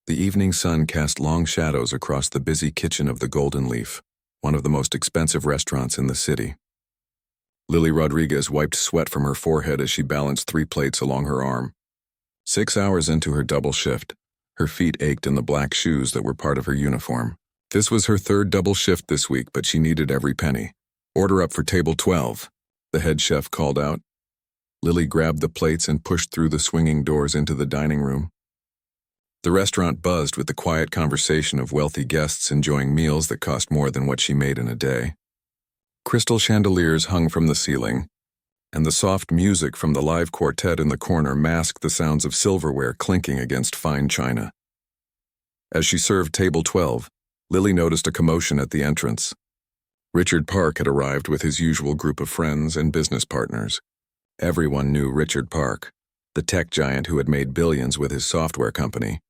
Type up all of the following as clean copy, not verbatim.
The evening sun cast long shadows across the busy kitchen of the Golden Leaf, one of the most expensive restaurants in the city. Lily Rodriguez wiped sweat from her forehead as she balanced 3 plates along her arm. 6 hours into her double shift, her feet ached in the black shoes that were part of her uniform. This was her 3rd double shift this week, but she needed every penny. "Order up for table 12, the head chef called out. Lily grabbed the plates and pushed through the swinging doors into the dining room. The restaurant buzzed with the quiet conversation of wealthy guests enjoying meals that cost more than what she made in a day. Crystal chandeliers hung from the ceiling, and the soft music from the live quartet in the corner masked the sounds of silverware clinking against fine china. As she served table 12, Lily noticed a commotion at the entrance. Richard Park had arrived with his usual group of friends and business partners. Everyone knew Richard Park, the tech giant who had made billions with his software company.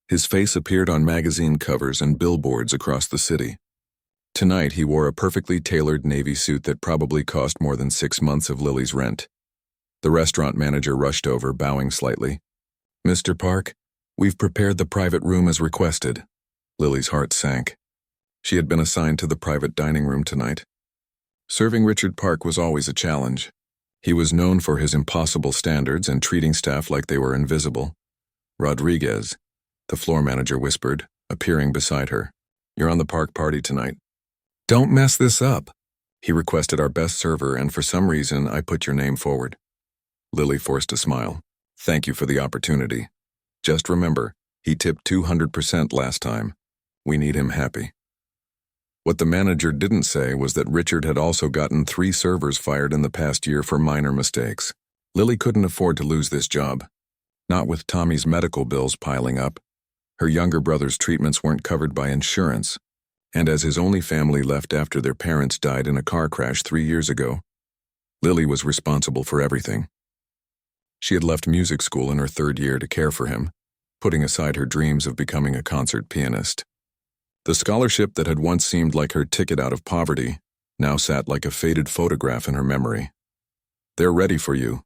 His face appeared on magazine covers and billboards across the city. Tonight he wore a perfectly tailored navy suit that probably cost more than 6 months of Lily's rent. The restaurant manager rushed over, bowing slightly. "Mr. Park, we've prepared the private room as requested." Lily's heart sank. She had been assigned to the private dining room tonight. Serving Richard Park was always a challenge. He was known for his impossible standards and treating staff like they were invisible. "Rodriguez," the floor manager whispered, appearing beside her. "You're on the Park party tonight." "Don't mess this up." "He requested our best server, and for some reason I put your name forward." Lily forced a smile. "Thank you for the opportunity. Just remember, he tipped 200% last time. We need him happy." What the manager didn't say was that Richard had also gotten 3 servers fired in the past year for minor mistakes. Lily couldn't afford to lose this job. Not with Tommy's medical bills piling up. Her younger brother's treatments weren't covered by insurance, and as his only family left after their parents died in a car crash 3 years ago, Lily was responsible for everything. She had left music school in her 3rd year to care for him, putting aside her dreams of becoming a concert pianist. The scholarship that had once seemed like her ticket out of poverty now sat like a faded photograph in her memory. "They're ready for you,"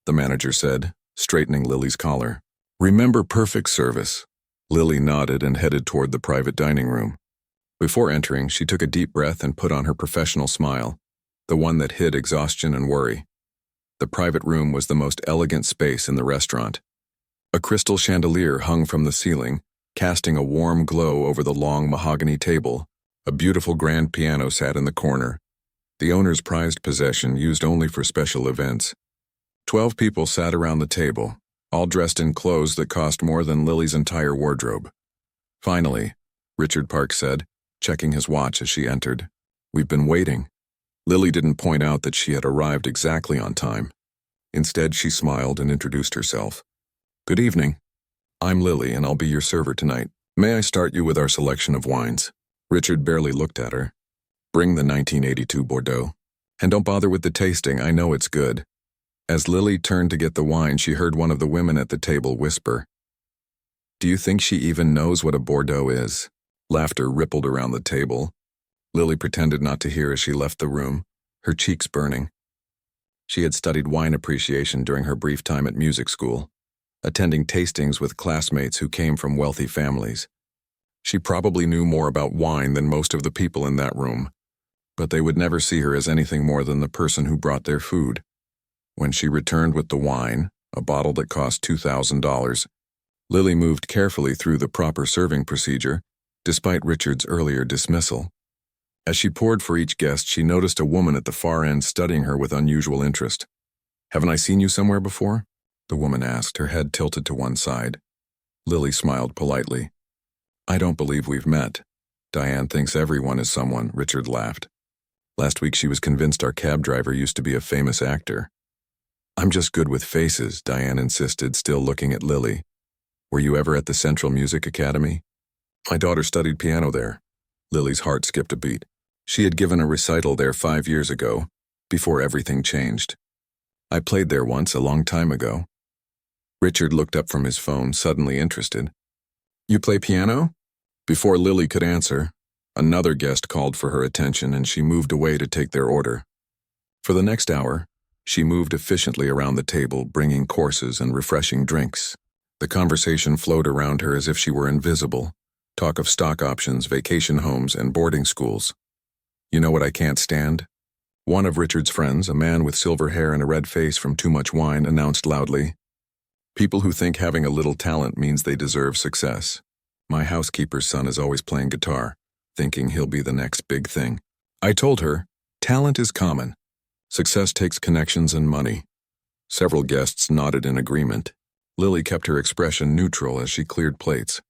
the manager said, straightening Lily's collar. "Remember perfect service." Lily nodded and headed toward the private dining room. Before entering, she took a deep breath and put on her professional smile, the one that hid exhaustion and worry. The private room was the most elegant space in the restaurant. A crystal chandelier hung from the ceiling, casting a warm glow over the long mahogany table. A beautiful grand piano sat in the corner, the owner's prized possession used only for special events. 12 people sat around the table, all dressed in clothes that cost more than Lily's entire wardrobe. "Finally," Richard Park said, checking his watch as she entered. "We've been waiting." Lily didn't point out that she had arrived exactly on time. Instead, she smiled and introduced herself. "Good evening. I'm Lily, and I'll be your server tonight. May I start you with our selection of wines?" Richard barely looked at her. "Bring the 1982 Bordeaux. And don't bother with the tasting, I know it's good." As Lily turned to get the wine, she heard one of the women at the table whisper, "Do you think she even knows what a Bordeaux is?" Laughter rippled around the table. Lily pretended not to hear as she left the room, her cheeks burning. She had studied wine appreciation during her brief time at music school, attending tastings with classmates who came from wealthy families. She probably knew more about wine than most of the people in that room, but they would never see her as anything more than the person who brought their food. When she returned with the wine, a bottle that cost $2,000, Lily moved carefully through the proper serving procedure, despite Richard's earlier dismissal. As she poured for each guest, she noticed a woman at the far end studying her with unusual interest. "Haven't I seen you somewhere before?" the woman asked, her head tilted to one side. Lily smiled politely. "I don't believe we've met. Diane thinks everyone is someone," Richard laughed. "Last week she was convinced our cab driver used to be a famous actor." "I'm just good with faces," Diane insisted, still looking at Lily. "Were you ever at the Central Music Academy?" "My daughter studied piano there." Lily's heart skipped a beat. She had given a recital there 5 years ago, before everything changed. "I played there once, a long time ago." Richard looked up from his phone, suddenly interested. "You play piano?" Before Lily could answer, another guest called for her attention and she moved away to take their order. For the next hour, she moved efficiently around the table, bringing courses and refreshing drinks. The conversation flowed around her as if she were invisible. Talk of stock options, vacation homes, and boarding schools. You know what I can't stand? One of Richard's friends, a man with silver hair and a red face from too much wine, announced loudly, "People who think having a little talent means they deserve success. My housekeeper's son is always playing guitar, thinking he'll be the next big thing." I told her, talent is common. Success takes connections and money. Several guests nodded in agreement. Lily kept her expression neutral as she cleared plates.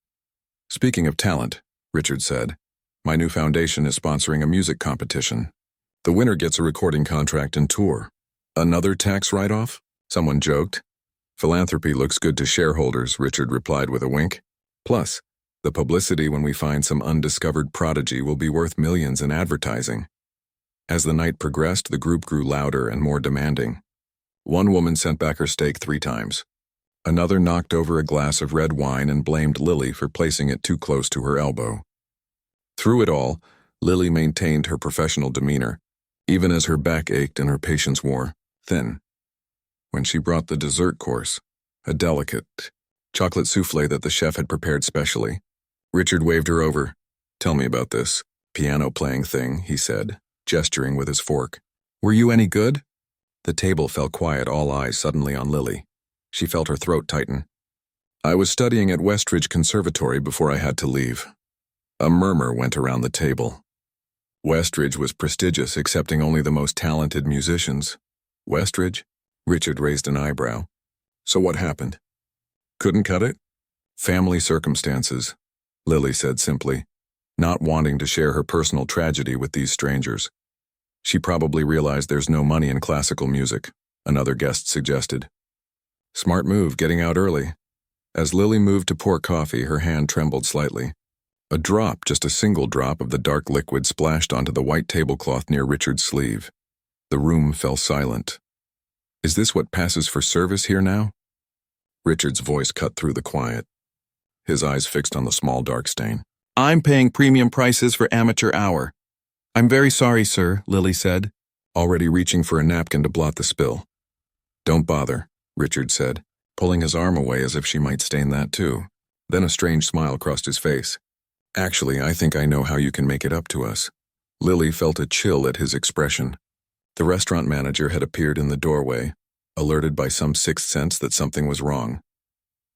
"Speaking of talent," Richard said, "my new foundation is sponsoring a music competition. The winner gets a recording contract and tour." "Another tax write-off?" someone joked. "Philanthropy looks good to shareholders," Richard replied with a wink. "Plus, the publicity when we find some undiscovered prodigy will be worth millions in advertising." As the night progressed, the group grew louder and more demanding. One woman sent back her steak 3 times. Another knocked over a glass of red wine and blamed Lily for placing it too close to her elbow. Through it all, Lily maintained her professional demeanor, even as her back ached and her patience wore thin. When she brought the dessert course, a delicate chocolate souffle that the chef had prepared specially, Richard waved her over. "Tell me about this piano playing thing," he said, gesturing with his fork. "Were you any good?" The table fell quiet, all eyes suddenly on Lily. She felt her throat tighten. "I was studying at Westridge Conservatory before I had to leave." A murmur went around the table. Westridge was prestigious, accepting only the most talented musicians. "Westridge?" Richard raised an eyebrow. "So what happened?" "Couldn't cut it?" "Family circumstances," Lily said simply, not wanting to share her personal tragedy with these strangers. "She probably realized there's no money in classical music," another guest suggested. "Smart move, getting out early." As Lily moved to pour coffee, her hand trembled slightly. A drop, just a single drop of the dark liquid, splashed onto the white tablecloth near Richard's sleeve. The room fell silent. "Is this what passes for service here now?" Richard's voice cut through the quiet, his eyes fixed on the small dark stain. "I'm paying premium prices for amateur hour." "I'm very sorry, sir," Lily said, already reaching for a napkin to blot the spill. "Don't bother," Richard said, pulling his arm away as if she might stain that too. Then a strange smile crossed his face. "Actually, I think I know how you can make it up to us." Lily felt a chill at his expression. The restaurant manager had appeared in the doorway, alerted by some sixth sense that something was wrong.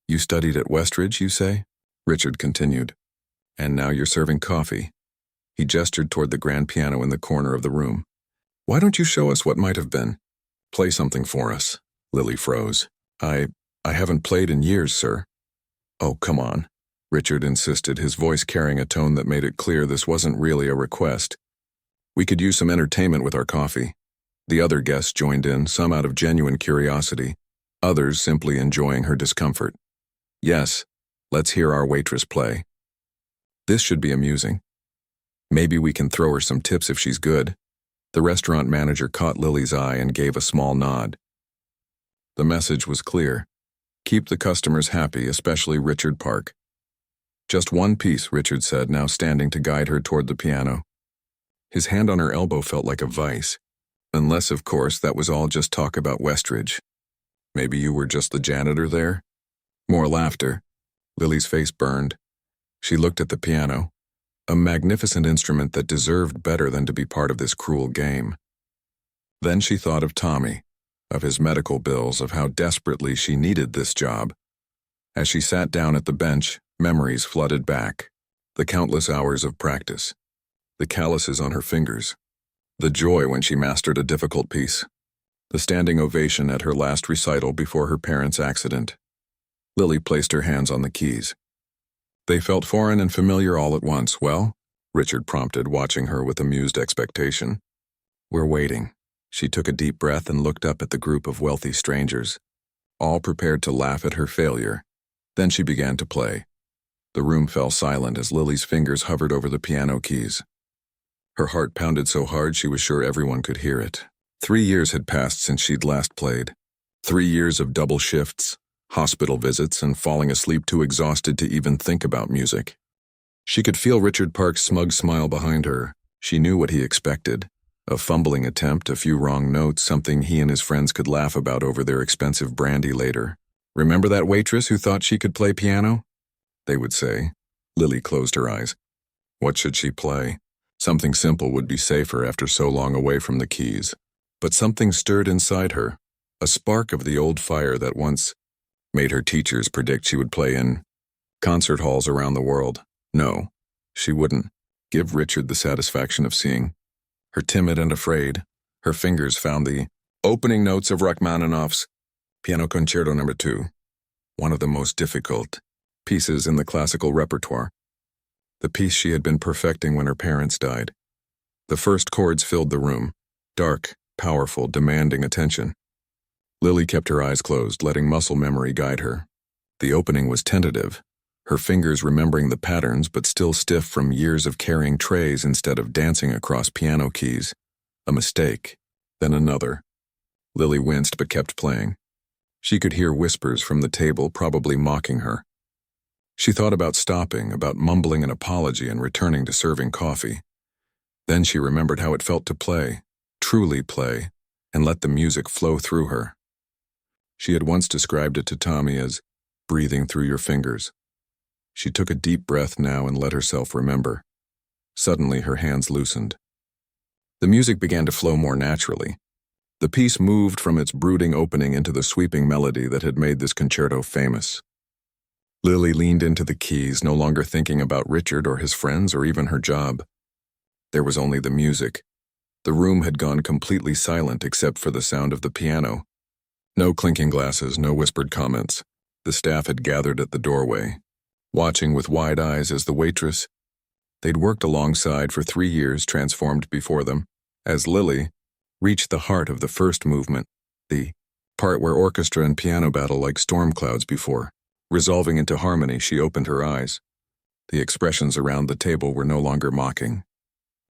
"You studied at Westridge, you say?" Richard continued. "And now you're serving coffee." He gestured toward the grand piano in the corner of the room. "Why don't you show us what might have been?" "Play something for us." Lily froze. I haven't played in years, sir." "Oh, come on," Richard insisted, his voice carrying a tone that made it clear this wasn't really a request. "We could use some entertainment with our coffee." The other guests joined in, some out of genuine curiosity, others simply enjoying her discomfort. "Yes, let's hear our waitress play. This should be amusing. Maybe we can throw her some tips if she's good." The restaurant manager caught Lily's eye and gave a small nod. The message was clear. Keep the customers happy, especially Richard Park. "Just one piece," Richard said, now standing to guide her toward the piano. His hand on her elbow felt like a vice. Unless, of course, that was all just talk about Westridge. "Maybe you were just the janitor there?" More laughter. Lily's face burned. She looked at the piano, a magnificent instrument that deserved better than to be part of this cruel game. Then she thought of Tommy, of his medical bills, of how desperately she needed this job. As she sat down at the bench, memories flooded back. The countless hours of practice, the calluses on her fingers, the joy when she mastered a difficult piece, the standing ovation at her last recital before her parents' accident. Lily placed her hands on the keys. They felt foreign and familiar all at once. "Well?" Richard prompted, watching her with amused expectation. "We're waiting." She took a deep breath and looked up at the group of wealthy strangers, all prepared to laugh at her failure. Then she began to play. The room fell silent as Lily's fingers hovered over the piano keys. Her heart pounded so hard she was sure everyone could hear it. 3 years had passed since she'd last played. 3 years of double shifts, hospital visits, and falling asleep too exhausted to even think about music. She could feel Richard Park's smug smile behind her. She knew what he expected. A fumbling attempt, a few wrong notes, something he and his friends could laugh about over their expensive brandy later. "Remember that waitress who thought she could play piano?" they would say. Lily closed her eyes. What should she play? Something simple would be safer after so long away from the keys. But something stirred inside her, a spark of the old fire that once made her teachers predict she would play in concert halls around the world. No, she wouldn't give Richard the satisfaction of seeing her timid and afraid. Her fingers found the opening notes of Rachmaninoff's Piano Concerto No. 2, one of the most difficult pieces in the classical repertoire. The piece she had been perfecting when her parents died. The first chords filled the room, dark, powerful, demanding attention. Lily kept her eyes closed, letting muscle memory guide her. The opening was tentative, her fingers remembering the patterns but still stiff from years of carrying trays instead of dancing across piano keys. A mistake, then another. Lily winced but kept playing. She could hear whispers from the table, probably mocking her. She thought about stopping, about mumbling an apology and returning to serving coffee. Then she remembered how it felt to play, truly play, and let the music flow through her. She had once described it to Tommy as breathing through your fingers. She took a deep breath now and let herself remember. Suddenly her hands loosened. The music began to flow more naturally. The piece moved from its brooding opening into the sweeping melody that had made this concerto famous. Lily leaned into the keys, no longer thinking about Richard or his friends or even her job. There was only the music. The room had gone completely silent except for the sound of the piano. No clinking glasses, no whispered comments. The staff had gathered at the doorway, watching with wide eyes as the waitress they'd worked alongside for 3 years transformed before them, as Lily reached the heart of the first movement, the part where orchestra and piano battle like storm clouds before. Resolving into harmony, she opened her eyes. The expressions around the table were no longer mocking.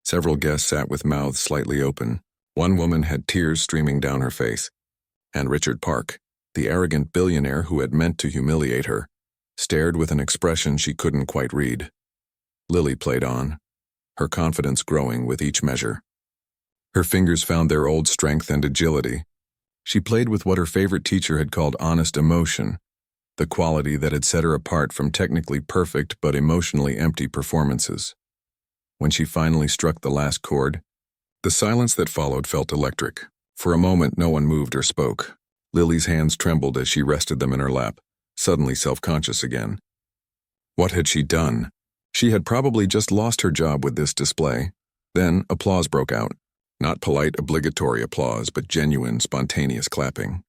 Several guests sat with mouths slightly open. One woman had tears streaming down her face. And Richard Park, the arrogant billionaire who had meant to humiliate her, stared with an expression she couldn't quite read. Lily played on, her confidence growing with each measure. Her fingers found their old strength and agility. She played with what her favorite teacher had called honest emotion, the quality that had set her apart from technically perfect but emotionally empty performances. When she finally struck the last chord, the silence that followed felt electric. For a moment, no one moved or spoke. Lily's hands trembled as she rested them in her lap, suddenly self-conscious again. What had she done? She had probably just lost her job with this display. Then applause broke out. Not polite, obligatory applause, but genuine, spontaneous clapping.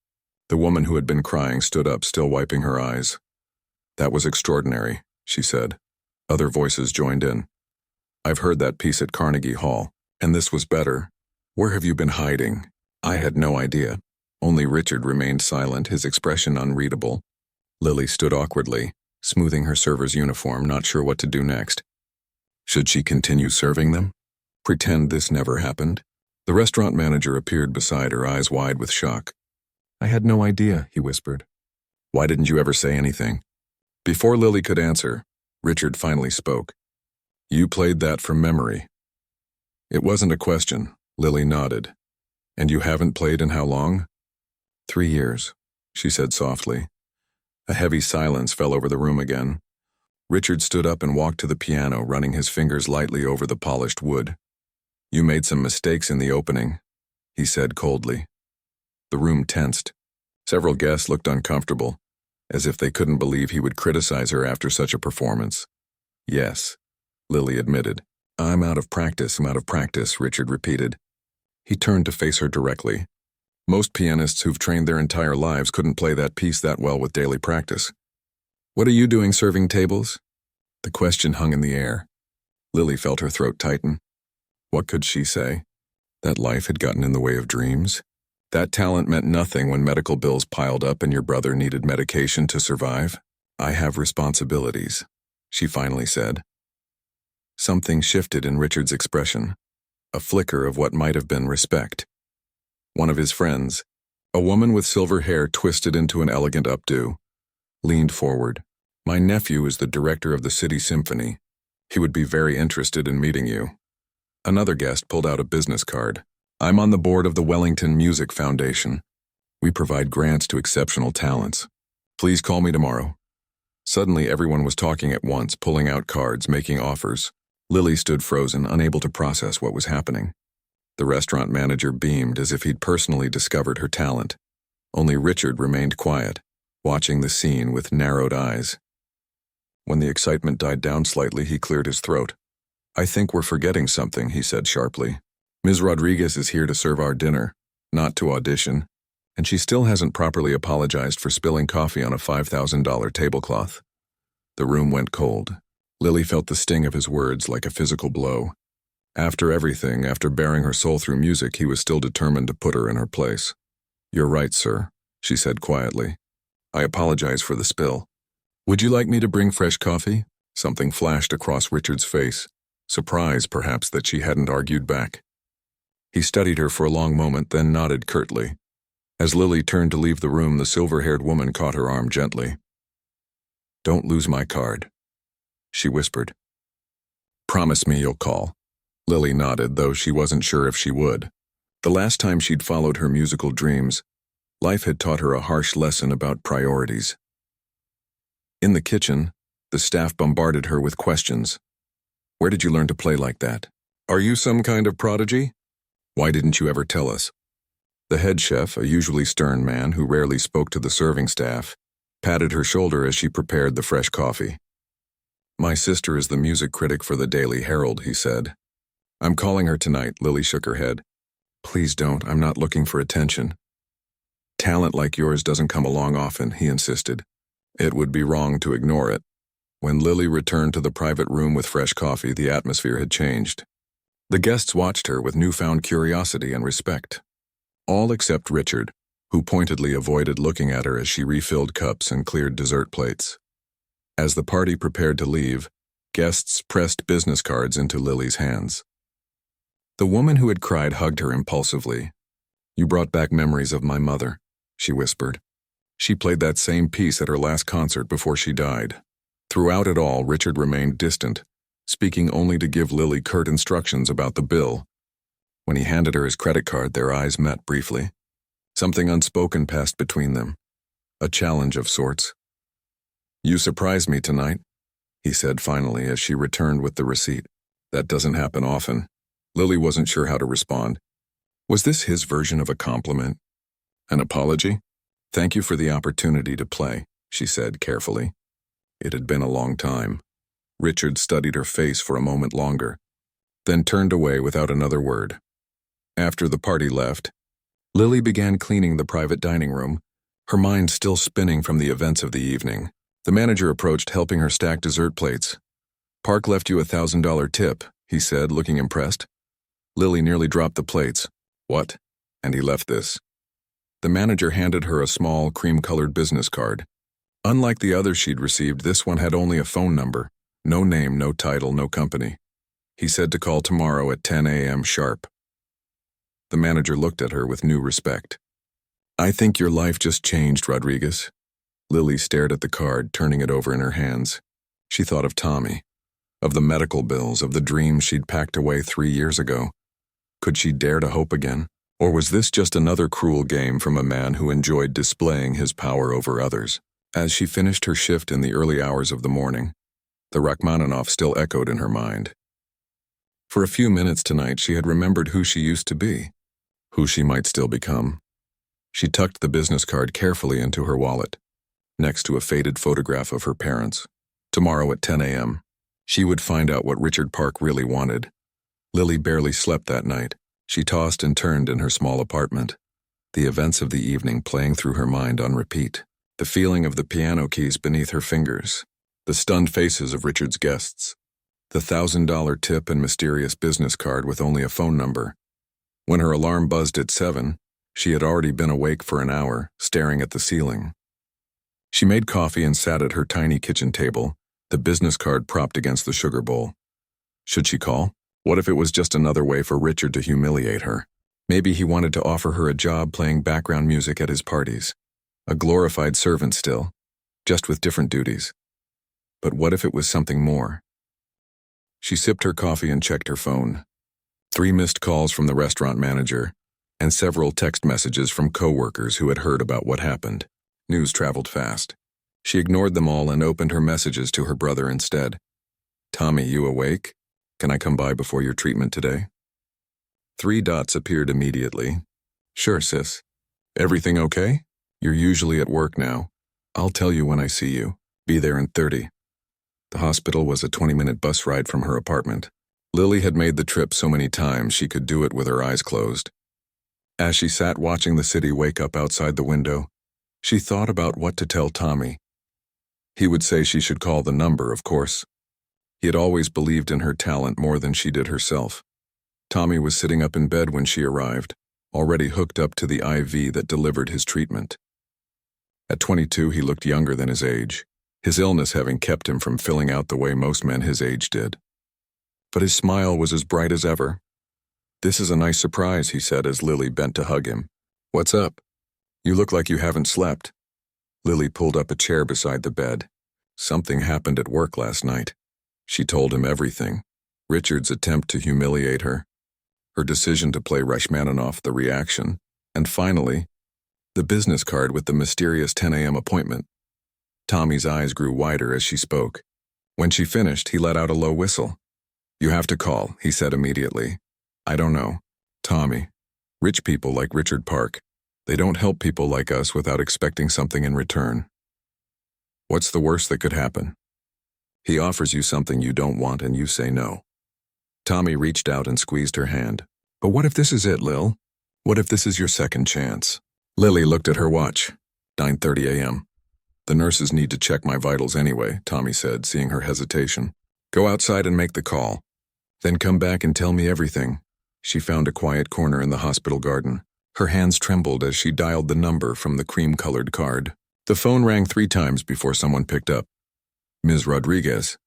The woman who had been crying stood up, still wiping her eyes. "That was extraordinary," she said. Other voices joined in. "I've heard that piece at Carnegie Hall, and this was better. Where have you been hiding?" I had no idea. Only Richard remained silent, his expression unreadable. Lily stood awkwardly, smoothing her server's uniform, not sure what to do next. Should she continue serving them? Pretend this never happened? The restaurant manager appeared beside her, eyes wide with shock. "I had no idea," he whispered. "Why didn't you ever say anything?" Before Lily could answer, Richard finally spoke. "You played that from memory." It wasn't a question. Lily nodded. "And you haven't played in how long?" 3 years, she said softly. A heavy silence fell over the room again. Richard stood up and walked to the piano, running his fingers lightly over the polished wood. "You made some mistakes in the opening," he said coldly. The room tensed. Several guests looked uncomfortable, as if they couldn't believe he would criticize her after such a performance. "Yes," Lily admitted. I'm out of practice, Richard repeated. He turned to face her directly. "Most pianists who've trained their entire lives couldn't play that piece that well with daily practice. What are you doing serving tables?" The question hung in the air. Lily felt her throat tighten. What could she say? That life had gotten in the way of dreams? That talent meant nothing when medical bills piled up and your brother needed medication to survive? "I have responsibilities," she finally said. Something shifted in Richard's expression, a flicker of what might have been respect. One of his friends, a woman with silver hair twisted into an elegant updo, leaned forward. "My nephew is the director of the City Symphony. He would be very interested in meeting you." Another guest pulled out a business card. "I'm on the board of the Wellington Music Foundation. We provide grants to exceptional talents." Please call me tomorrow. Suddenly, everyone was talking at once, pulling out cards, making offers. Lily stood frozen, unable to process what was happening. The restaurant manager beamed as if he'd personally discovered her talent. Only Richard remained quiet, watching the scene with narrowed eyes. When the excitement died down slightly, he cleared his throat. I think we're forgetting something, he said sharply. Ms. Rodriguez is here to serve our dinner, not to audition, and she still hasn't properly apologized for spilling coffee on a $5,000 tablecloth. The room went cold. Lily felt the sting of his words like a physical blow. After everything, after bearing her soul through music, he was still determined to put her in her place. You're right, sir, she said quietly. I apologize for the spill. Would you like me to bring fresh coffee? Something flashed across Richard's face, surprise perhaps that she hadn't argued back. He studied her for a long moment, then nodded curtly. As Lily turned to leave the room, the silver-haired woman caught her arm gently. Don't lose my card, she whispered. Promise me you'll call. Lily nodded, though she wasn't sure if she would. The last time she'd followed her musical dreams, life had taught her a harsh lesson about priorities. In the kitchen, the staff bombarded her with questions. Where did you learn to play like that? Are you some kind of prodigy? Why didn't you ever tell us? The head chef, a usually stern man who rarely spoke to the serving staff, patted her shoulder as she prepared the fresh coffee. My sister is the music critic for the Daily Herald, he said. I'm calling her tonight, Lily shook her head. Please don't, I'm not looking for attention. Talent like yours doesn't come along often, he insisted. It would be wrong to ignore it. When Lily returned to the private room with fresh coffee, the atmosphere had changed. The guests watched her with newfound curiosity and respect. All except Richard, who pointedly avoided looking at her as she refilled cups and cleared dessert plates. As the party prepared to leave, guests pressed business cards into Lily's hands. The woman who had cried hugged her impulsively. You brought back memories of my mother, she whispered. She played that same piece at her last concert before she died. Throughout it all, Richard remained distant, speaking only to give Lily curt instructions about the bill. When he handed her his credit card, their eyes met briefly. Something unspoken passed between them, a challenge of sorts. You surprised me tonight, he said finally as she returned with the receipt. That doesn't happen often. Lily wasn't sure how to respond. Was this his version of a compliment? An apology? Thank you for the opportunity to play, she said carefully. It had been a long time. Richard studied her face for a moment longer, then turned away without another word. After the party left, Lily began cleaning the private dining room, her mind still spinning from the events of the evening. The manager approached, helping her stack dessert plates. Park left you a $1,000 tip, he said, looking impressed. Lily nearly dropped the plates. What? And he left this. The manager handed her a small, cream-colored business card. Unlike the others she'd received, this one had only a phone number. No name, no title, no company. He said to call tomorrow at 10 a.m. sharp. The manager looked at her with new respect. I think your life just changed, Rodriguez. Lily stared at the card, turning it over in her hands. She thought of Tommy, of the medical bills, of the dreams she'd packed away 3 years ago. Could she dare to hope again? Or was this just another cruel game from a man who enjoyed displaying his power over others? As she finished her shift in the early hours of the morning, the Rachmaninoff still echoed in her mind. For a few minutes tonight, she had remembered who she used to be, who she might still become. She tucked the business card carefully into her wallet, next to a faded photograph of her parents. Tomorrow at 10 a.m., she would find out what Richard Park really wanted. Lily barely slept that night. She tossed and turned in her small apartment, the events of the evening playing through her mind on repeat. The feeling of the piano keys beneath her fingers, the stunned faces of Richard's guests, the $1,000 tip and mysterious business card with only a phone number. When her alarm buzzed at 7, she had already been awake for an hour, staring at the ceiling. She made coffee and sat at her tiny kitchen table, the business card propped against the sugar bowl. Should she call? What if it was just another way for Richard to humiliate her? Maybe he wanted to offer her a job playing background music at his parties. A glorified servant still, just with different duties. But what if it was something more? She sipped her coffee and checked her phone. 3 missed calls from the restaurant manager, and several text messages from co-workers who had heard about what happened. News traveled fast. She ignored them all and opened her messages to her brother instead. "Tommy, you awake? Can I come by before your treatment today?" 3 dots appeared immediately. "Sure, sis. Everything okay? You're usually at work now. I'll tell you when I see you. Be there in 30. The hospital was a 20-minute bus ride from her apartment. Lily had made the trip so many times she could do it with her eyes closed. As she sat watching the city wake up outside the window, she thought about what to tell Tommy. He would say she should call the number, of course. He had always believed in her talent more than she did herself. Tommy was sitting up in bed when she arrived, already hooked up to the IV that delivered his treatment. At 22, he looked younger than his age, his illness having kept him from filling out the way most men his age did. But his smile was as bright as ever. "This is a nice surprise," he said as Lily bent to hug him. "What's up? You look like you haven't slept." Lily pulled up a chair beside the bed. "Something happened at work last night." She told him everything. Richard's attempt to humiliate her, her decision to play Rachmaninoff, the reaction, and finally, the business card with the mysterious 10 a.m. appointment. Tommy's eyes grew wider as she spoke. When she finished, he let out a low whistle. "You have to call," he said immediately. "I don't know. Tommy, rich people like Richard Park, they don't help people like us without expecting something in return. What's the worst that could happen? He offers you something you don't want and you say no." Tommy reached out and squeezed her hand. "But what if this is it, Lil? What if this is your second chance?" Lily looked at her watch. 9:30 a.m. "The nurses need to check my vitals anyway," Tommy said, seeing her hesitation. "Go outside and make the call. Then come back and tell me everything." She found a quiet corner in the hospital garden. Her hands trembled as she dialed the number from the cream-colored card. The phone rang 3 times before someone picked up. "Ms. Rodriguez."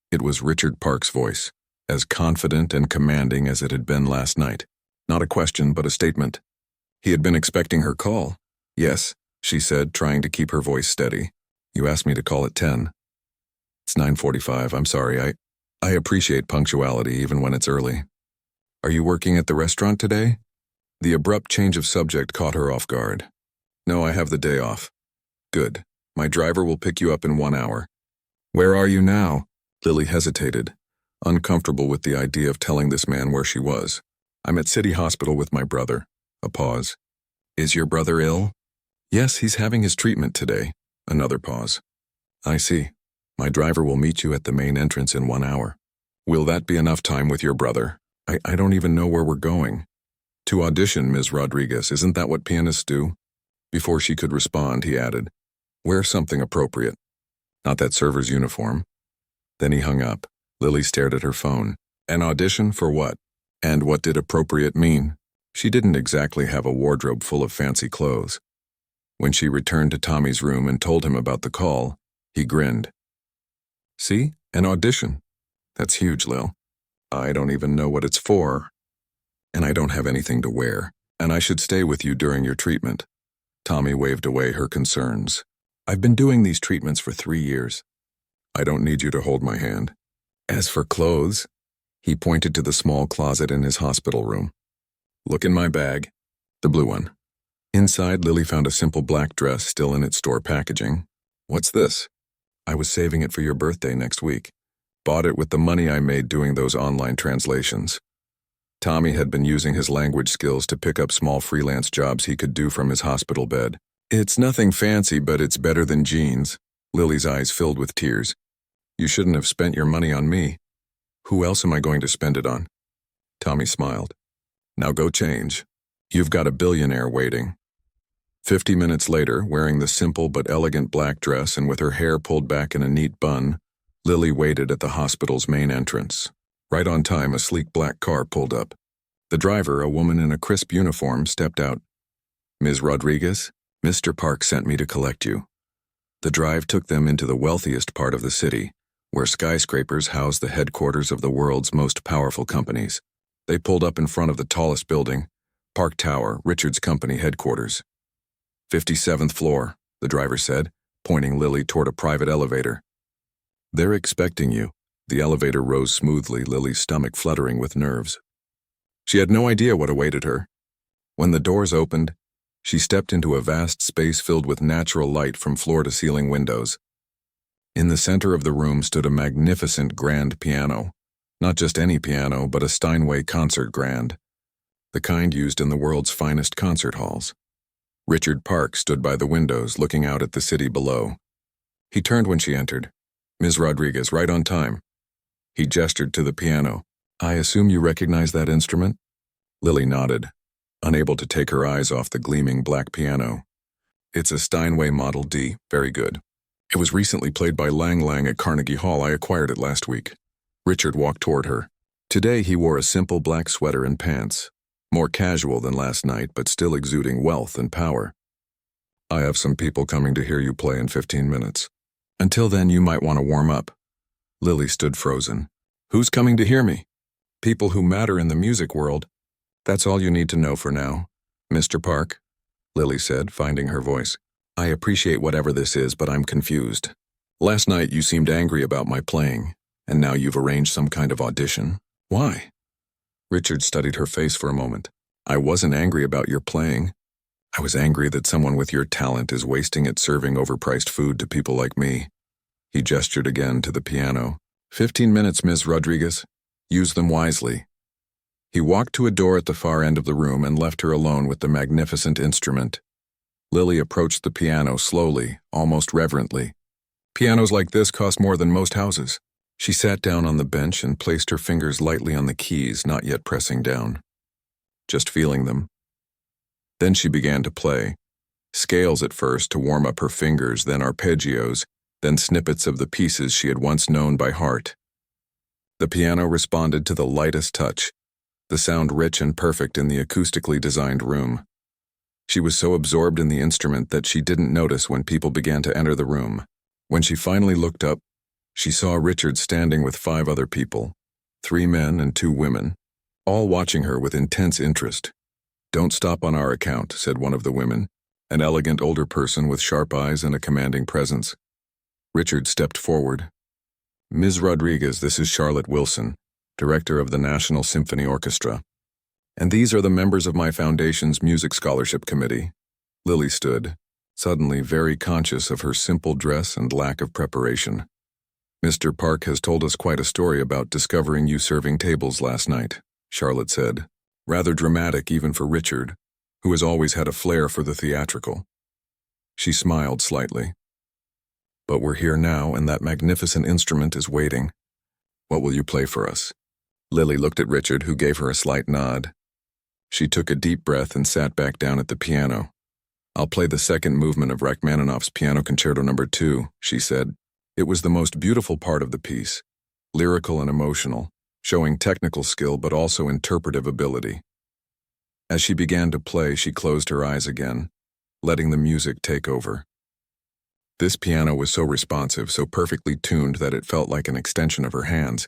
It was Richard Park's voice, as confident and commanding as it had been last night. Not a question, but a statement. He had been expecting her call. "Yes," she said, trying to keep her voice steady. "You asked me to call at 10. It's 9:45, I'm sorry. I appreciate punctuality even when it's early. Are you working at the restaurant today?" The abrupt change of subject caught her off guard. "No, I have the day off." "Good. My driver will pick you up in 1 hour." "Where are you now?" Lily hesitated, uncomfortable with the idea of telling this man where she was. "I'm at City Hospital with my brother." A pause. "Is your brother ill?" "Yes, he's having his treatment today." Another pause. "I see. My driver will meet you at the main entrance in 1 hour. Will that be enough time with your brother? I don't even know where we're going." "To audition, Ms. Rodriguez, isn't that what pianists do?" Before she could respond, he added, "Wear something appropriate. Not that server's uniform." Then he hung up. Lily stared at her phone. An audition for what? And what did appropriate mean? She didn't exactly have a wardrobe full of fancy clothes. When she returned to Tommy's room and told him about the call, he grinned. "See? An audition. That's huge, Lil. I don't even know what it's for. And I don't have anything to wear. And I should stay with you during your treatment." Tommy waved away her concerns. "I've been doing these treatments for 3 years. I don't need you to hold my hand. As for clothes," he pointed to the small closet in his hospital room. "Look in my bag." The blue one. Inside, Lily found a simple black dress still in its store packaging. "What's this?" "I was saving it for your birthday next week. Bought it with the money I made doing those online translations." Tommy had been using his language skills to pick up small freelance jobs he could do from his hospital bed. "It's nothing fancy, but it's better than jeans." Lily's eyes filled with tears. "You shouldn't have spent your money on me." "Who else am I going to spend it on?" Tommy smiled. "Now go change. You've got a billionaire waiting." 50 minutes later, wearing the simple but elegant black dress and with her hair pulled back in a neat bun, Lily waited at the hospital's main entrance. Right on time, a sleek black car pulled up. The driver, a woman in a crisp uniform, stepped out. "Ms. Rodriguez, Mr. Park sent me to collect you." The drive took them into the wealthiest part of the city, where skyscrapers house the headquarters of the world's most powerful companies. They pulled up in front of the tallest building, Park Tower, Richard's company headquarters. 57th floor, the driver said, pointing Lily toward a private elevator. "They're expecting you." The elevator rose smoothly, Lily's stomach fluttering with nerves. She had no idea what awaited her. When the doors opened, She stepped into a vast space filled with natural light from floor-to-ceiling windows. In the center of the room stood a magnificent grand piano. Not just any piano, but a Steinway concert grand, the kind used in the world's finest concert halls. Richard Park stood by the windows, looking out at the city below. He turned when she entered. "Ms. Rodriguez, right on time." He gestured to the piano. "I assume you recognize that instrument?" Lily nodded, unable to take her eyes off the gleaming black piano. "It's a Steinway Model D, very good. It was recently played by Lang Lang at Carnegie Hall. I acquired it last week." Richard walked toward her. Today he wore a simple black sweater and pants, more casual than last night but still exuding wealth and power. "I have some people coming to hear you play in 15 minutes. Until then you might want to warm up." Lily stood frozen. "Who's coming to hear me?" "People who matter in the music world. That's all you need to know for now, Mr. Park," Lily said, finding her voice. "I appreciate whatever this is, but I'm confused. Last night you seemed angry about my playing, and now you've arranged some kind of audition. Why?" Richard studied her face for a moment. "I wasn't angry about your playing. I was angry that someone with your talent is wasting it serving overpriced food to people like me." He gestured again to the piano. 15 minutes, Ms. Rodriguez. Use them wisely." He walked to a door at the far end of the room and left her alone with the magnificent instrument. Lily approached the piano slowly, almost reverently. "Pianos like this cost more than most houses." She sat down on the bench and placed her fingers lightly on the keys, not yet pressing down, just feeling them. Then she began to play. Scales at first to warm up her fingers, then arpeggios, then snippets of the pieces she had once known by heart. The piano responded to the lightest touch, the sound rich and perfect in the acoustically designed room. She was so absorbed in the instrument that she didn't notice when people began to enter the room. When she finally looked up, she saw Richard standing with 5 other people, 3 men and 2 women, all watching her with intense interest. "Don't stop on our account," said one of the women, an elegant older person with sharp eyes and a commanding presence. Richard stepped forward. "Ms. Rodriguez, this is Charlotte Wilson, director of the National Symphony Orchestra. And these are the members of my foundation's Music Scholarship Committee." Lily stood, suddenly very conscious of her simple dress and lack of preparation. "Mr. Park has told us quite a story about discovering you serving tables last night," Charlotte said, rather dramatic even for Richard, who has always had a flair for the theatrical. She smiled slightly. "But we're here now, and that magnificent instrument is waiting. What will you play for us?" Lily looked at Richard, who gave her a slight nod. She took a deep breath and sat back down at the piano. "I'll play the second movement of Rachmaninoff's Piano Concerto No. 2, she said. It was the most beautiful part of the piece, lyrical and emotional, showing technical skill but also interpretive ability. As she began to play, she closed her eyes again, letting the music take over. This piano was so responsive, so perfectly tuned that it felt like an extension of her hands.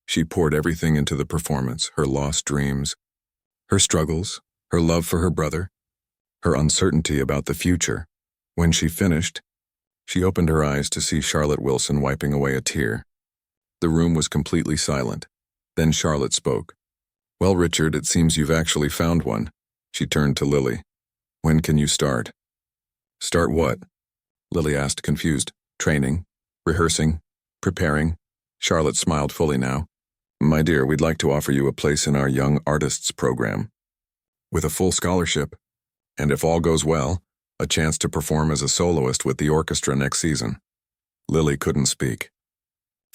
She poured everything into the performance, her lost dreams, her struggles, her love for her brother, her uncertainty about the future. When she finished, she opened her eyes to see Charlotte Wilson wiping away a tear. The room was completely silent. Then Charlotte spoke. "Well, Richard, it seems you've actually found one." She turned to Lily. "When can you start?" "Start what?" Lily asked, confused. "Training, rehearsing, preparing." Charlotte smiled fully now. "My dear, we'd like to offer you a place in our Young Artists program, with a full scholarship, and if all goes well, a chance to perform as a soloist with the orchestra next season." Lily couldn't speak.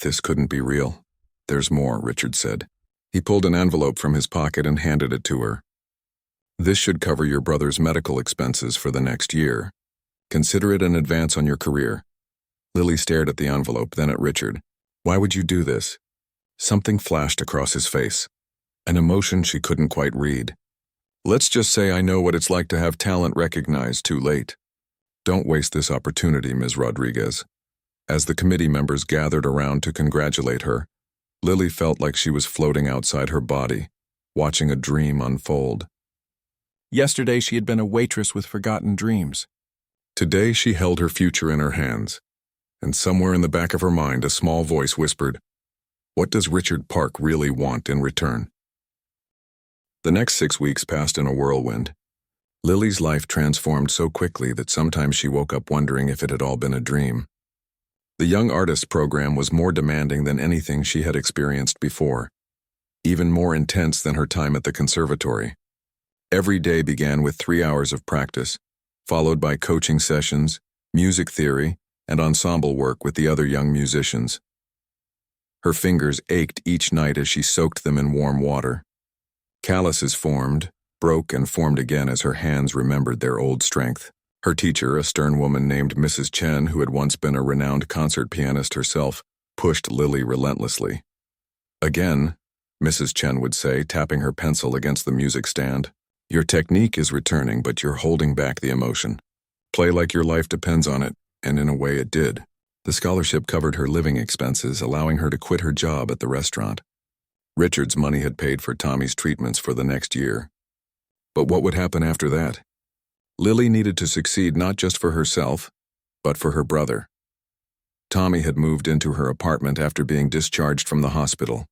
"This couldn't be real." "There's more," Richard said. He pulled an envelope from his pocket and handed it to her. "This should cover your brother's medical expenses for the next year. Consider it an advance on your career." Lily stared at the envelope, then at Richard. "Why would you do this?" Something flashed across his face, an emotion she couldn't quite read. "Let's just say I know what it's like to have talent recognized too late. Don't waste this opportunity, Ms. Rodriguez." As the committee members gathered around to congratulate her, Lily felt like she was floating outside her body, watching a dream unfold. Yesterday she had been a waitress with forgotten dreams. Today she held her future in her hands, and somewhere in the back of her mind a small voice whispered, "What does Richard Park really want in return?" The next 6 weeks passed in a whirlwind. Lily's life transformed so quickly that sometimes she woke up wondering if it had all been a dream. The Young Artist program was more demanding than anything she had experienced before, even more intense than her time at the conservatory. Every day began with 3 hours of practice, followed by coaching sessions, music theory, and ensemble work with the other young musicians. Her fingers ached each night as she soaked them in warm water. Calluses formed, broke, and formed again as her hands remembered their old strength. Her teacher, a stern woman named Mrs. Chen, who had once been a renowned concert pianist herself, pushed Lily relentlessly. Again, Mrs. Chen would say, tapping her pencil against the music stand, "Your technique is returning, but you're holding back the emotion. Play like your life depends on it," and in a way it did. The scholarship covered her living expenses, allowing her to quit her job at the restaurant. Richard's money had paid for Tommy's treatments for the next year. But what would happen after that? Lily needed to succeed not just for herself, but for her brother. Tommy had moved into her apartment after being discharged from the hospital.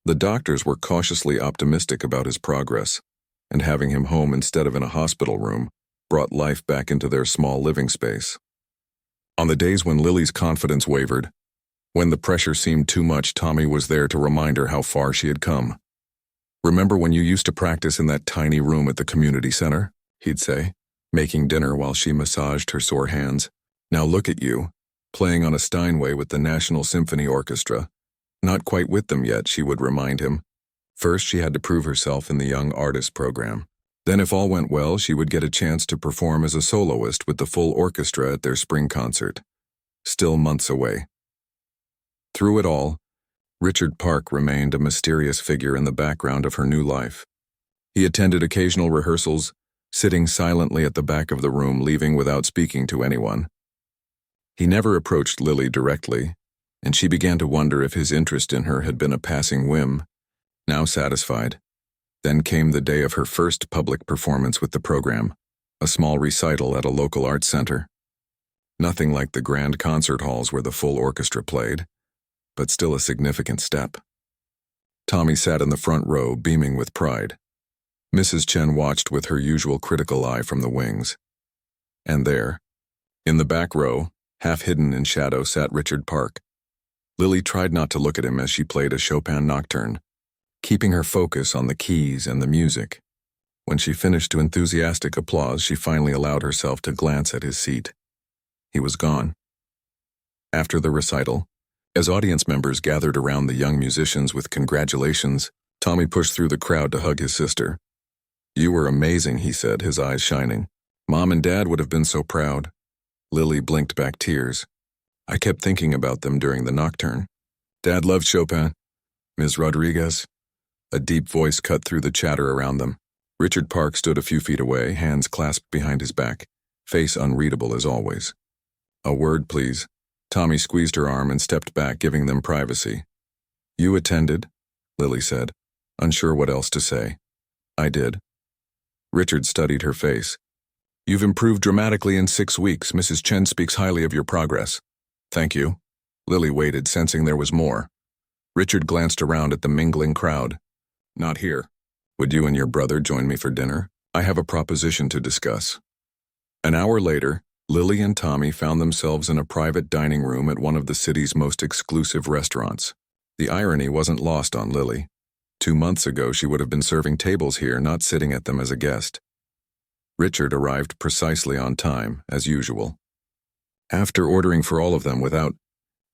The doctors were cautiously optimistic about his progress, and having him home instead of in a hospital room brought life back into their small living space. On the days when Lily's confidence wavered, when the pressure seemed too much, Tommy was there to remind her how far she had come. "Remember when you used to practice in that tiny room at the community center?" he'd say, making dinner while she massaged her sore hands. "Now look at you, playing on a Steinway with the National Symphony Orchestra. Not quite with them yet," she would remind him. First, she had to prove herself in the Young Artist program. Then, if all went well, she would get a chance to perform as a soloist with the full orchestra at their spring concert. Still months away. Through it all, Richard Park remained a mysterious figure in the background of her new life. He attended occasional rehearsals, sitting silently at the back of the room, leaving without speaking to anyone. He never approached Lily directly, and she began to wonder if his interest in her had been a passing whim. Now satisfied, then came the day of her first public performance with the program, a small recital at a local arts center. Nothing like the grand concert halls where the full orchestra played, but still a significant step. Tommy sat in the front row, beaming with pride. Mrs. Chen watched with her usual critical eye from the wings. And there, in the back row, half hidden in shadow, sat Richard Park. Lily tried not to look at him as she played a Chopin nocturne, keeping her focus on the keys and the music. When she finished to enthusiastic applause, she finally allowed herself to glance at his seat. He was gone. After the recital, as audience members gathered around the young musicians with congratulations, Tommy pushed through the crowd to hug his sister. "You were amazing," he said, his eyes shining. "Mom and Dad would have been so proud." Lily blinked back tears. "I kept thinking about them during the nocturne. Dad loved Chopin. Ms. Rodriguez." A deep voice cut through the chatter around them. Richard Park stood a few feet away, hands clasped behind his back, face unreadable as always. "A word, please." Tommy squeezed her arm and stepped back, giving them privacy. "You attended?" Lily said, unsure what else to say. "I did." Richard studied her face. "You've improved dramatically in 6 weeks. Mrs. Chen speaks highly of your progress." "Thank you." Lily waited, sensing there was more. Richard glanced around at the mingling crowd. "Not here. Would you and your brother join me for dinner? I have a proposition to discuss." An hour later, Lily and Tommy found themselves in a private dining room at one of the city's most exclusive restaurants. The irony wasn't lost on Lily. 2 months ago, she would have been serving tables here, not sitting at them as a guest. Richard arrived precisely on time, as usual. After ordering for all of them without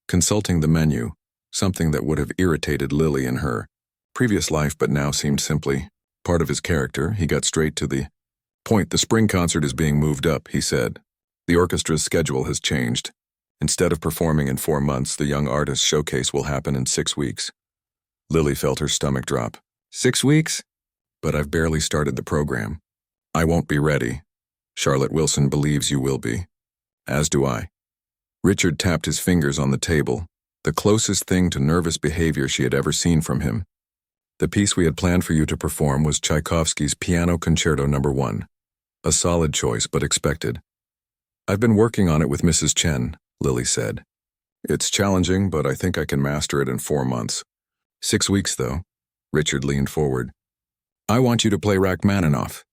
consulting the menu, something that would have irritated Lily in her previous life but now seemed simply part of his character, he got straight to the point. "The spring concert is being moved up," he said. "The orchestra's schedule has changed. Instead of performing in 4 months, the Young Artist Showcase will happen in 6 weeks. Lily felt her stomach drop. 6 weeks? But I've barely started the program. I won't be ready. Charlotte Wilson believes you will be. As do I. Richard tapped his fingers on the table, the closest thing to nervous behavior she had ever seen from him. The piece we had planned for you to perform was Tchaikovsky's Piano Concerto No. 1. A solid choice, but expected. I've been working on it with Mrs. Chen, Lily said. It's challenging, but I think I can master it in 4 months. 6 weeks, though. Richard leaned forward. I want you to play Rachmaninoff.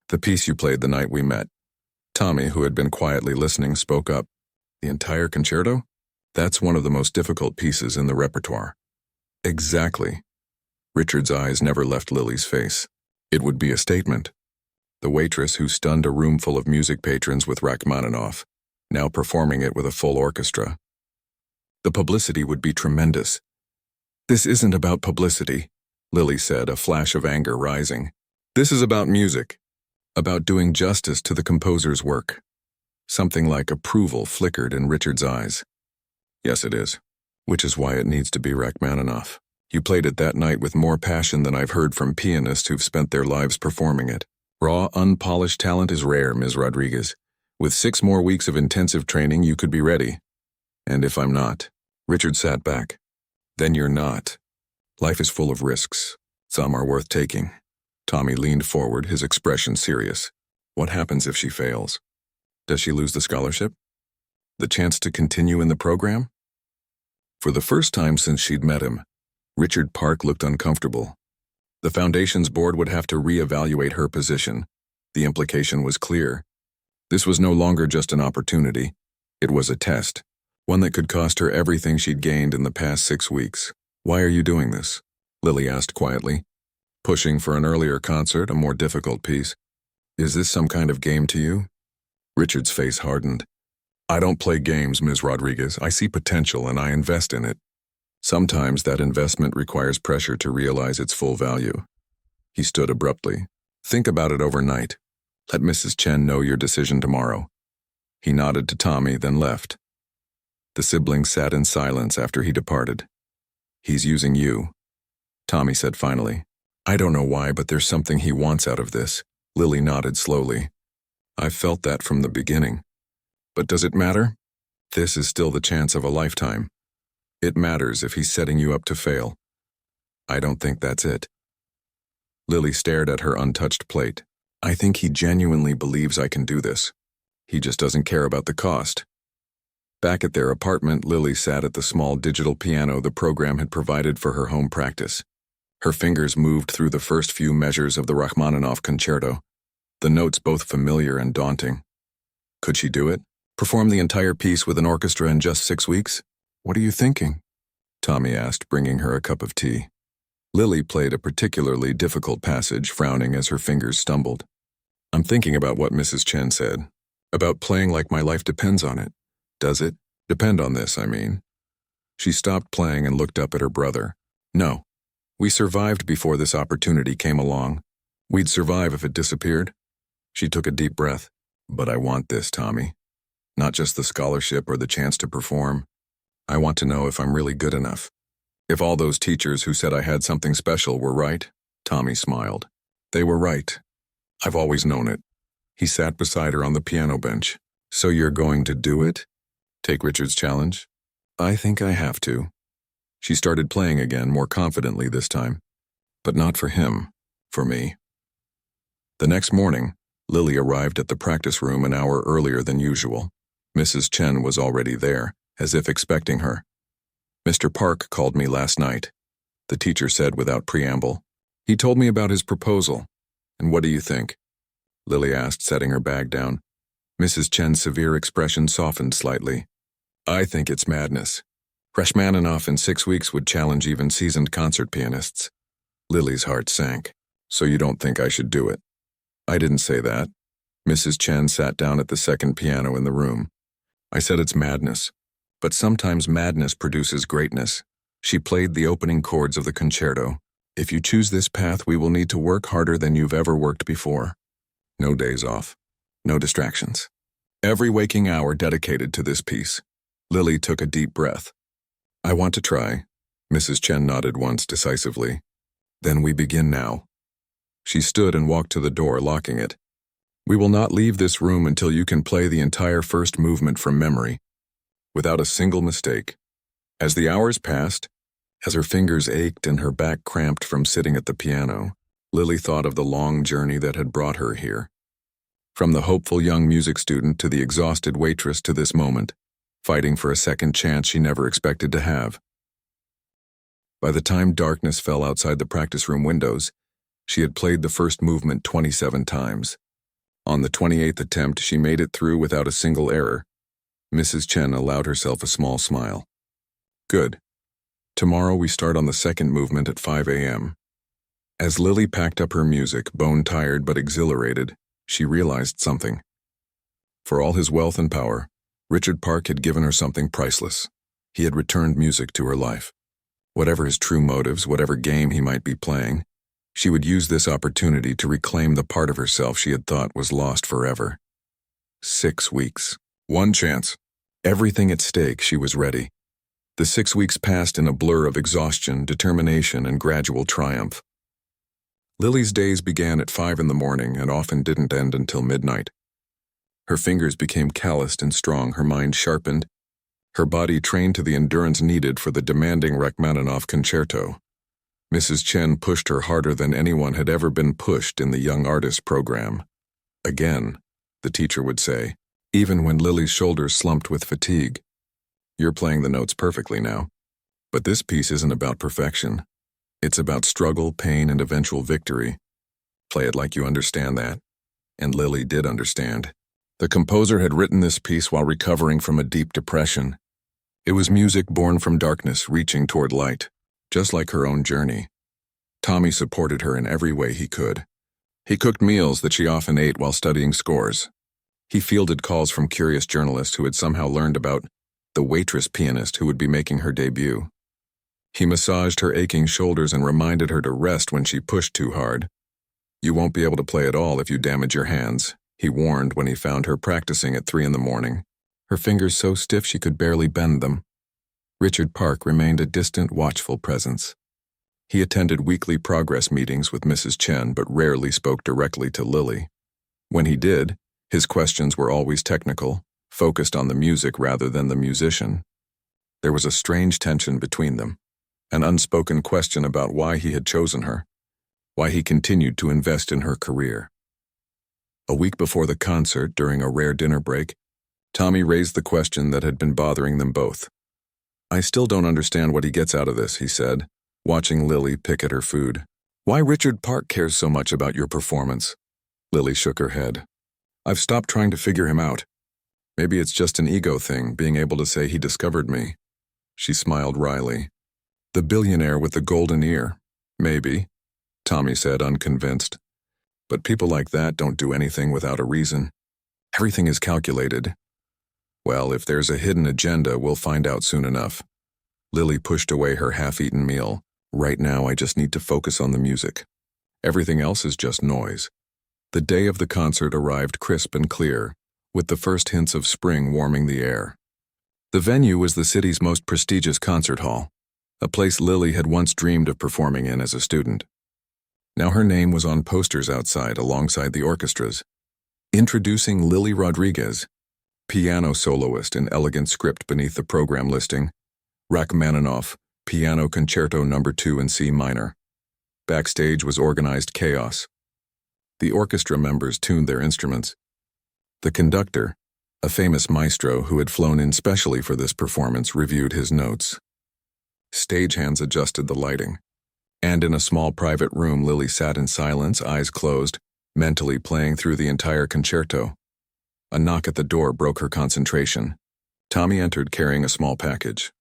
The piece you played the night we met. Tommy, who had been quietly listening, spoke up. The entire concerto? That's one of the most difficult pieces in the repertoire. Exactly. Richard's eyes never left Lily's face. It would be a statement. The waitress who stunned a room full of music patrons with Rachmaninoff, now performing it with a full orchestra. The publicity would be tremendous. This isn't about publicity, Lily said, a flash of anger rising. This is about music, about doing justice to the composer's work. Something like approval flickered in Richard's eyes. Yes, it is, which is why it needs to be Rachmaninoff. You played it that night with more passion than I've heard from pianists who've spent their lives performing it. Raw, unpolished talent is rare, Ms. Rodriguez. With 6 more weeks of intensive training, you could be ready. And if I'm not? Richard sat back. Then you're not. Life is full of risks. Some are worth taking. Tommy leaned forward, his expression serious. What happens if she fails? Does she lose the scholarship? The chance to continue in the program? For the first time since she'd met him, Richard Park looked uncomfortable. The Foundation's board would have to reevaluate her position. The implication was clear. This was no longer just an opportunity. It was a test, one that could cost her everything she'd gained in the past 6 weeks. Why are you doing this? Lily asked quietly. Pushing for an earlier concert, a more difficult piece. Is this some kind of game to you? Richard's face hardened. I don't play games, Ms. Rodriguez. I see potential and I invest in it. Sometimes that investment requires pressure to realize its full value. He stood abruptly. Think about it overnight. Let Mrs. Chen know your decision tomorrow. He nodded to Tommy, then left. The siblings sat in silence after he departed. He's using you, Tommy said finally. I don't know why, but there's something he wants out of this. Lily nodded slowly. I've felt that from the beginning. But does it matter? This is still the chance of a lifetime. It matters if he's setting you up to fail. I don't think that's it. Lily stared at her untouched plate. I think he genuinely believes I can do this. He just doesn't care about the cost. Back at their apartment, Lily sat at the small digital piano the program had provided for her home practice. Her fingers moved through the first few measures of the Rachmaninoff concerto, the notes both familiar and daunting. Could she do it? Perform the entire piece with an orchestra in just 6 weeks? What are you thinking? Tommy asked, bringing her a cup of tea. Lily played a particularly difficult passage, frowning as her fingers stumbled. I'm thinking about what Mrs. Chen said, about playing like my life depends on it. Does it depend on this, I mean? She stopped playing and looked up at her brother. No. We survived before this opportunity came along. We'd survive if it disappeared. She took a deep breath. But I want this, Tommy. Not just the scholarship or the chance to perform. I want to know if I'm really good enough. If all those teachers who said I had something special were right, Tommy smiled. They were right. I've always known it. He sat beside her on the piano bench. So you're going to do it? Take Richard's challenge? I think I have to. She started playing again, more confidently this time. But not for him, for me. The next morning, Lily arrived at the practice room an hour earlier than usual. Mrs. Chen was already there, as if expecting her. Mr. Park called me last night, the teacher said without preamble. He told me about his proposal. And what do you think? Lily asked, setting her bag down. Mrs. Chen's severe expression softened slightly. I think it's madness. Rachmaninoff in 6 weeks would challenge even seasoned concert pianists. Lily's heart sank. So you don't think I should do it? I didn't say that. Mrs. Chen sat down at the second piano in the room. I said it's madness. But sometimes madness produces greatness. She played the opening chords of the concerto. If you choose this path, we will need to work harder than you've ever worked before. No days off. No distractions. Every waking hour dedicated to this piece. Lily took a deep breath. I want to try. Mrs. Chen nodded once decisively. Then we begin now. She stood and walked to the door, locking it. We will not leave this room until you can play the entire first movement from memory, without a single mistake. As the hours passed, as her fingers ached and her back cramped from sitting at the piano, Lily thought of the long journey that had brought her here. From the hopeful young music student to the exhausted waitress to this moment, fighting for a second chance she never expected to have. By the time darkness fell outside the practice room windows, she had played the first movement 27 times. On the 28th attempt, she made it through without a single error. Mrs. Chen allowed herself a small smile. Good. Tomorrow we start on the second movement at 5 a.m. As Lily packed up her music, bone-tired but exhilarated, she realized something. For all his wealth and power, Richard Park had given her something priceless. He had returned music to her life. Whatever his true motives, whatever game he might be playing, she would use this opportunity to reclaim the part of herself she had thought was lost forever. 6 weeks. One chance. Everything at stake, she was ready. The 6 weeks passed in a blur of exhaustion, determination, and gradual triumph. Lily's days began at 5 in the morning and often didn't end until midnight. Her fingers became calloused and strong, her mind sharpened, her body trained to the endurance needed for the demanding Rachmaninoff concerto. Mrs. Chen pushed her harder than anyone had ever been pushed in the young artist program. Again, the teacher would say, even when Lily's shoulders slumped with fatigue. You're playing the notes perfectly now. But this piece isn't about perfection. It's about struggle, pain, and eventual victory. Play it like you understand that. And Lily did understand. The composer had written this piece while recovering from a deep depression. It was music born from darkness, reaching toward light, just like her own journey. Tommy supported her in every way he could. He cooked meals that she often ate while studying scores. He fielded calls from curious journalists who had somehow learned about the Waitress pianist who would be making her debut. He massaged her aching shoulders and reminded her to rest when she pushed too hard. You won't be able to play at all if you damage your hands, he warned when he found her practicing at 3 in the morning, her fingers so stiff she could barely bend them. Richard Park remained a distant, watchful presence. He attended weekly progress meetings with Mrs. Chen but rarely spoke directly to Lily. When he did, his questions were always technical, focused on the music rather than the musician. There was a strange tension between them, an unspoken question about why he had chosen her, why he continued to invest in her career. A week before the concert, during a rare dinner break, Tommy raised the question that had been bothering them both. I still don't understand what he gets out of this, he said, watching Lily pick at her food. Why Richard Park cares so much about your performance? Lily shook her head. I've stopped trying to figure him out. Maybe it's just an ego thing, being able to say he discovered me. She smiled wryly. The billionaire with the golden ear. Maybe, Tommy said, unconvinced. But people like that don't do anything without a reason. Everything is calculated. Well, if there's a hidden agenda, we'll find out soon enough. Lily pushed away her half-eaten meal. Right now, I just need to focus on the music. Everything else is just noise. The day of the concert arrived crisp and clear, with the first hints of spring warming the air. The venue was the city's most prestigious concert hall, a place Lily had once dreamed of performing in as a student. Now her name was on posters outside alongside the orchestras. Introducing Lily Rodriguez, piano soloist in elegant script beneath the program listing, Rachmaninoff, Piano Concerto No. 2 in C minor. Backstage was organized chaos. The orchestra members tuned their instruments. The conductor, a famous maestro who had flown in specially for this performance, reviewed his notes. Stagehands adjusted the lighting. And in a small private room, Lily sat in silence, eyes closed, mentally playing through the entire concerto. A knock at the door broke her concentration. Tommy entered carrying a small package.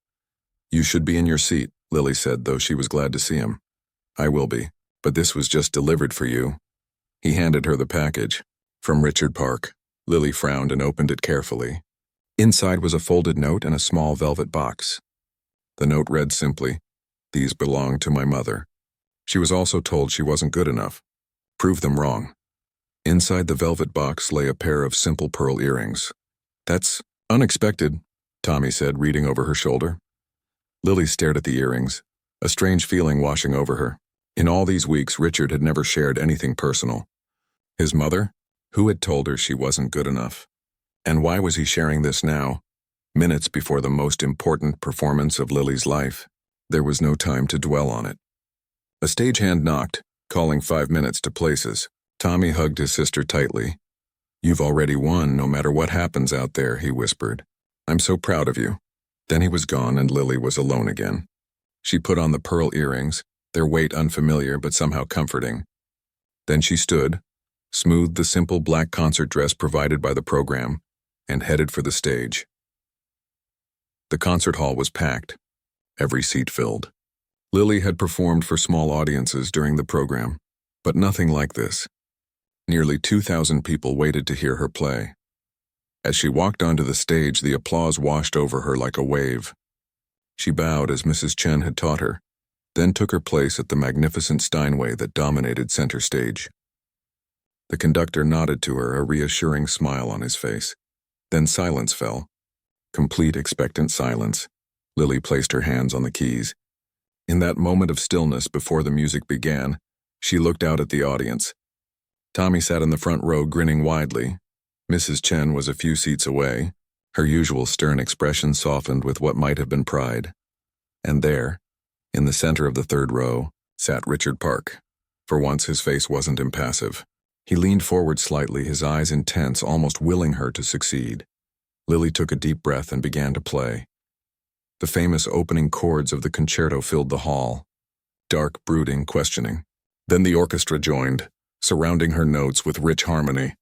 You should be in your seat, Lily said, though she was glad to see him. I will be, but this was just delivered for you. He handed her the package. From Richard Park. Lily frowned and opened it carefully. Inside was a folded note and a small velvet box. The note read simply, "These belong to my mother." She was also told she wasn't good enough. Prove them wrong. Inside the velvet box lay a pair of simple pearl earrings. That's unexpected, Tommy said, reading over her shoulder. Lily stared at the earrings, a strange feeling washing over her. In all these weeks, Richard had never shared anything personal. His mother? Who had told her she wasn't good enough? And why was he sharing this now, minutes before the most important performance of Lily's life? There was no time to dwell on it. A stagehand knocked, calling 5 minutes to places. Tommy hugged his sister tightly. You've already won, no matter what happens out there, he whispered. I'm so proud of you. Then he was gone and Lily was alone again. She put on the pearl earrings, their weight unfamiliar but somehow comforting. Then she stood, smoothed the simple black concert dress provided by the program, and headed for the stage. The concert hall was packed, every seat filled. Lily had performed for small audiences during the program, but nothing like this. Nearly 2,000 people waited to hear her play. As she walked onto the stage, the applause washed over her like a wave. She bowed as Mrs. Chen had taught her, then took her place at the magnificent Steinway that dominated center stage. The conductor nodded to her, a reassuring smile on his face. Then silence fell. Complete expectant silence. Lily placed her hands on the keys. In that moment of stillness before the music began, she looked out at the audience. Tommy sat in the front row grinning widely. Mrs. Chen was a few seats away. Her usual stern expression softened with what might have been pride. And there, in the center of the third row, sat Richard Park. For once his face wasn't impassive. He leaned forward slightly, his eyes intense, almost willing her to succeed. Lily took a deep breath and began to play. The famous opening chords of the concerto filled the hall. Dark, brooding, questioning. Then the orchestra joined, surrounding her notes with rich harmony.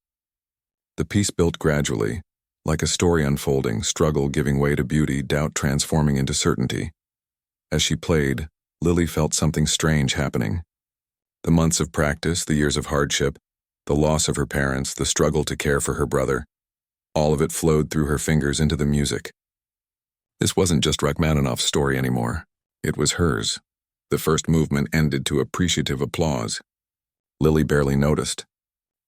The piece built gradually, like a story unfolding, struggle giving way to beauty, doubt transforming into certainty. As she played, Lily felt something strange happening. The months of practice, the years of hardship, the loss of her parents, the struggle to care for her brother, all of it flowed through her fingers into the music. This wasn't just Rachmaninoff's story anymore. It was hers. The first movement ended to appreciative applause. Lily barely noticed.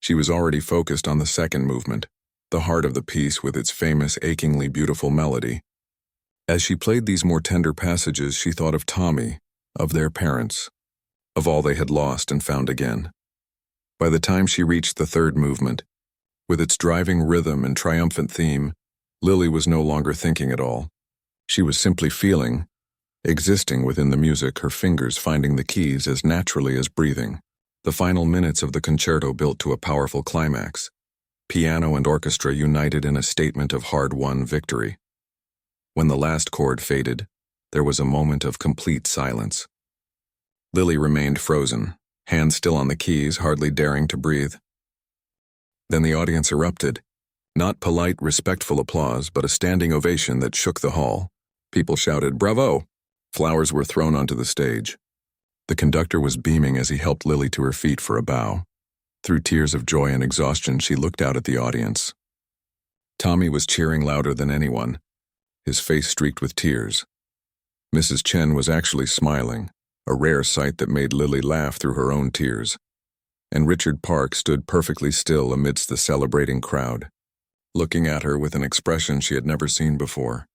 She was already focused on the second movement, the heart of the piece with its famous, achingly beautiful melody. As she played these more tender passages, she thought of Tommy, of their parents, of all they had lost and found again. By the time she reached the third movement, with its driving rhythm and triumphant theme, Lily was no longer thinking at all. She was simply feeling, existing within the music, her fingers finding the keys as naturally as breathing. The final minutes of the concerto built to a powerful climax. Piano and orchestra united in a statement of hard-won victory. When the last chord faded, there was a moment of complete silence. Lily remained frozen, hands still on the keys, hardly daring to breathe. Then the audience erupted. Not polite, respectful applause, but a standing ovation that shook the hall. People shouted, "Bravo!" Flowers were thrown onto the stage. The conductor was beaming as he helped Lily to her feet for a bow. Through tears of joy and exhaustion, she looked out at the audience. Tommy was cheering louder than anyone, his face streaked with tears. Mrs. Chen was actually smiling, a rare sight that made Lily laugh through her own tears. And Richard Park stood perfectly still amidst the celebrating crowd, looking at her with an expression she had never seen before.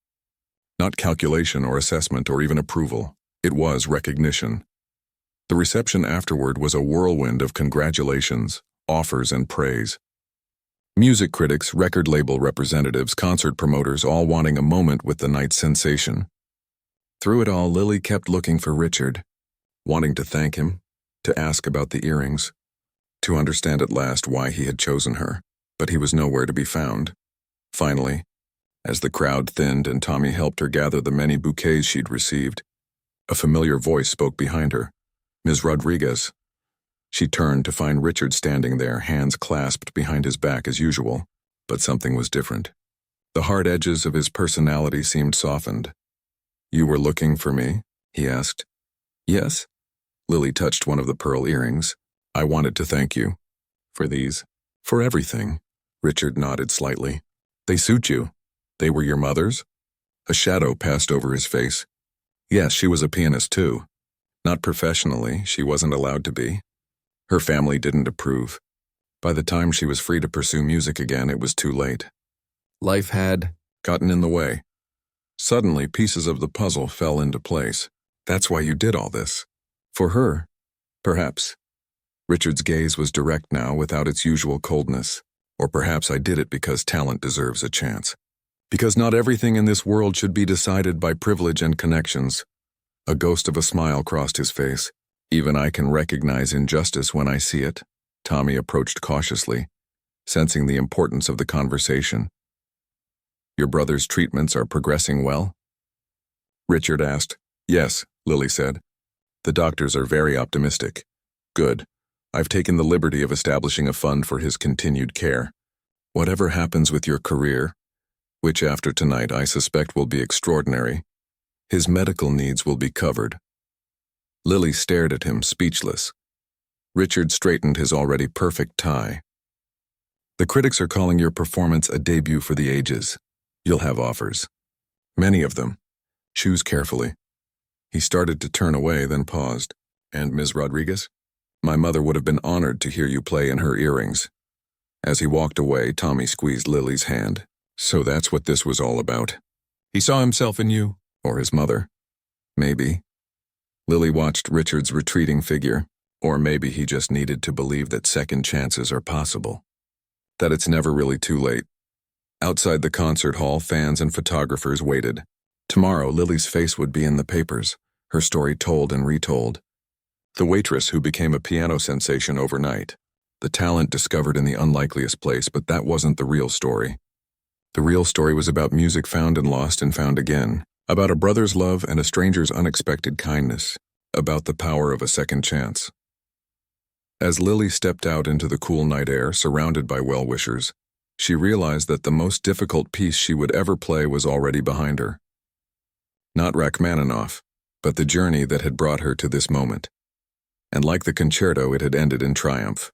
Not calculation or assessment or even approval. It was recognition. The reception afterward was a whirlwind of congratulations, offers, and praise. Music critics, record label representatives, concert promoters, all wanting a moment with the night's sensation. Through it all, Lily kept looking for Richard, wanting to thank him, to ask about the earrings, to understand at last why he had chosen her, but he was nowhere to be found. Finally, as the crowd thinned and Tommy helped her gather the many bouquets she'd received, a familiar voice spoke behind her. "Ms. Rodriguez." She turned to find Richard standing there, hands clasped behind his back as usual, but something was different. The hard edges of his personality seemed softened. "You were looking for me?" he asked. "Yes." Lily touched one of the pearl earrings. "I wanted to thank you." "For these?" "For everything." Richard nodded slightly. "They suit you. They were your mother's?" A shadow passed over his face. "Yes, she was a pianist too. Not professionally, she wasn't allowed to be. Her family didn't approve. By the time she was free to pursue music again, it was too late. Life had gotten in the way. Suddenly, pieces of the puzzle fell into place. That's why you did all this. For her, perhaps." Richard's gaze was direct now, without its usual coldness. "Or perhaps I did it because talent deserves a chance. Because not everything in this world should be decided by privilege and connections." A ghost of a smile crossed his face. "Even I can recognize injustice when I see it." Tommy approached cautiously, sensing the importance of the conversation. "Your brother's treatments are progressing well?" Richard asked. "Yes," Lily said. "The doctors are very optimistic." "Good. I've taken the liberty of establishing a fund for his continued care. Whatever happens with your career, which after tonight I suspect will be extraordinary, his medical needs will be covered." Lily stared at him, speechless. Richard straightened his already perfect tie. "The critics are calling your performance a debut for the ages. You'll have offers. Many of them. Choose carefully." He started to turn away, then paused. "And Ms. Rodriguez? My mother would have been honored to hear you play in her earrings." As he walked away, Tommy squeezed Lily's hand. "So that's what this was all about. He saw himself in you, or his mother. Maybe." Lily watched Richard's retreating figure, or maybe he just needed to believe that second chances are possible. That it's never really too late. Outside the concert hall, fans and photographers waited. Tomorrow, Lily's face would be in the papers, her story told and retold. The waitress who became a piano sensation overnight. The talent discovered in the unlikeliest place, but that wasn't the real story. The real story was about music found and lost and found again, about a brother's love and a stranger's unexpected kindness, about the power of a second chance. As Lily stepped out into the cool night air, surrounded by well-wishers, she realized that the most difficult piece she would ever play was already behind her. Not Rachmaninoff, but the journey that had brought her to this moment. And like the concerto, it had ended in triumph.